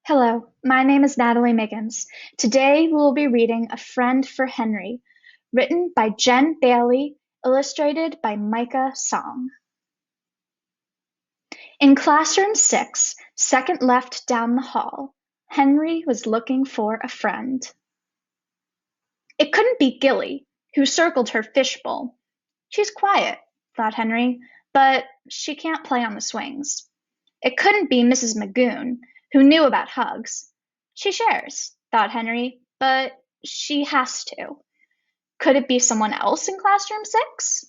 Hello, my name is Natalie Miggins. Today we will be reading A Friend for Henry, written by Jen Bailey, illustrated by Mika Song. In classroom 6, second left down the hall, Henry was looking for a friend. It couldn't be Gilly, who circled her fishbowl. She's quiet, thought Henry, but she can't play on the swings. It couldn't be Mrs. Magoon, who knew about hugs. She shares, thought Henry, but she has to. Could it be someone else in classroom 6?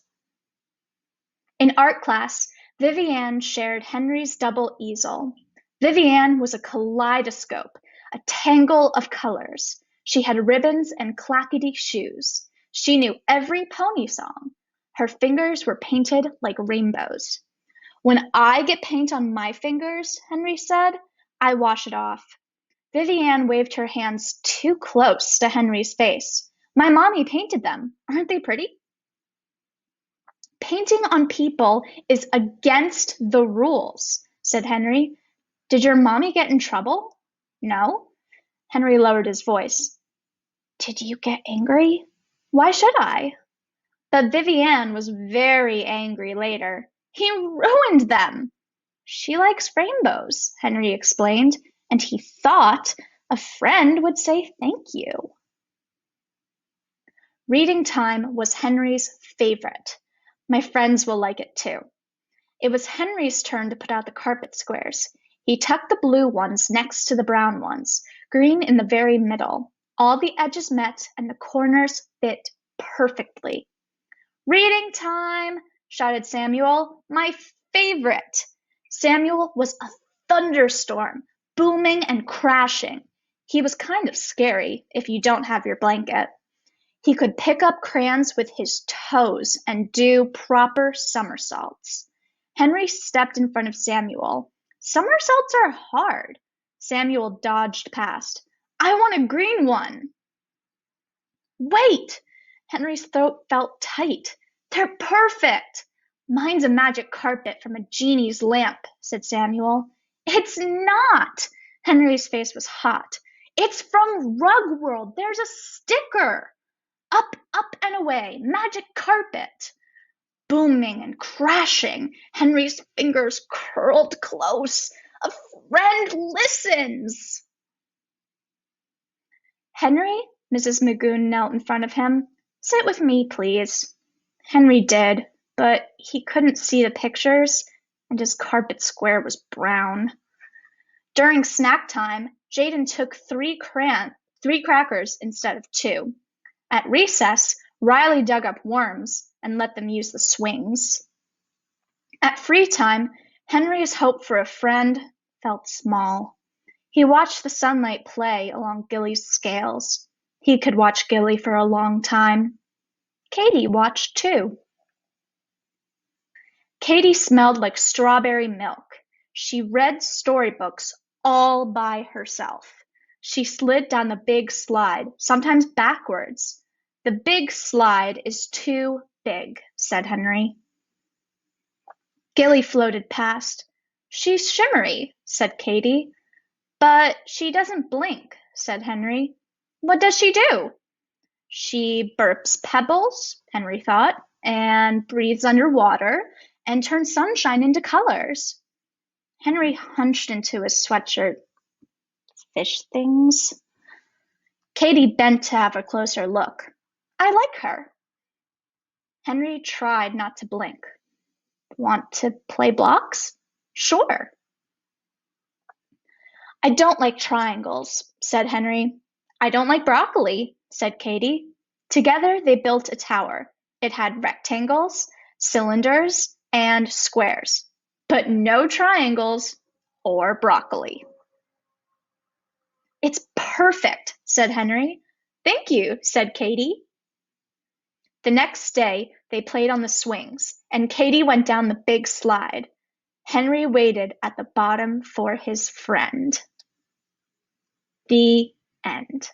In art class, Vivianne shared Henry's double easel. Vivianne was a kaleidoscope, a tangle of colors. She had ribbons and clackety shoes. She knew every pony song. Her fingers were painted like rainbows. When I get paint on my fingers, Henry said, I wash it off. Vivianne waved her hands too close to Henry's face. My mommy painted them. Aren't they pretty? Painting on people is against the rules, said Henry. Did your mommy get in trouble? No. Henry lowered his voice. Did you get angry? Why should I? But Vivianne was very angry later. He ruined them. She likes rainbows, Henry explained, and he thought a friend would say thank you. Reading time was Henry's favorite. My friends will like it too. It was Henry's turn to put out the carpet squares. He tucked the blue ones next to the brown ones, green in the very middle. All the edges met and the corners fit perfectly. Reading time, shouted Samuel, my favorite. Samuel was a thunderstorm, booming and crashing. He was kind of scary if you don't have your blanket. He could pick up crayons with his toes and do proper somersaults. Henry stepped in front of Samuel. Somersaults are hard. Samuel dodged past. I want a green one. Wait! Henry's throat felt tight. They're perfect. Mine's a magic carpet from a genie's lamp, said Samuel. It's not. Henry's face was hot. It's from Rug World. There's a sticker. Up, up and away, magic carpet. Booming and crashing, Henry's fingers curled close. A friend listens. Henry, Mrs. Magoon knelt in front of him. Sit with me, please. Henry did, but he couldn't see the pictures, and his carpet square was brown. During snack time, Jaden took three crackers instead of 2. At recess, Riley dug up worms and let them use the swings. At free time, Henry's hope for a friend felt small. He watched the sunlight play along Gilly's scales. He could watch Gilly for a long time. Katie watched too. Katie smelled like strawberry milk. She read storybooks all by herself. She slid down the big slide, sometimes backwards. The big slide is too big, said Henry. Gilly floated past. She's shimmery, said Katie. But she doesn't blink, said Henry. What does she do? She burps pebbles, Henry thought, and breathes underwater and turns sunshine into colors. Henry hunched into his sweatshirt. Fish things? Katie bent to have a closer look. I like her. Henry tried not to blink. Want to play blocks? Sure. I don't like triangles, said Henry. I don't like broccoli, said Katie. Together they built a tower. It had rectangles, cylinders, and squares, but no triangles or broccoli. It's perfect, said Henry. Thank you, said Katie. The next day, they played on the swings, and Katie went down the big slide. Henry waited at the bottom for his friend. The end.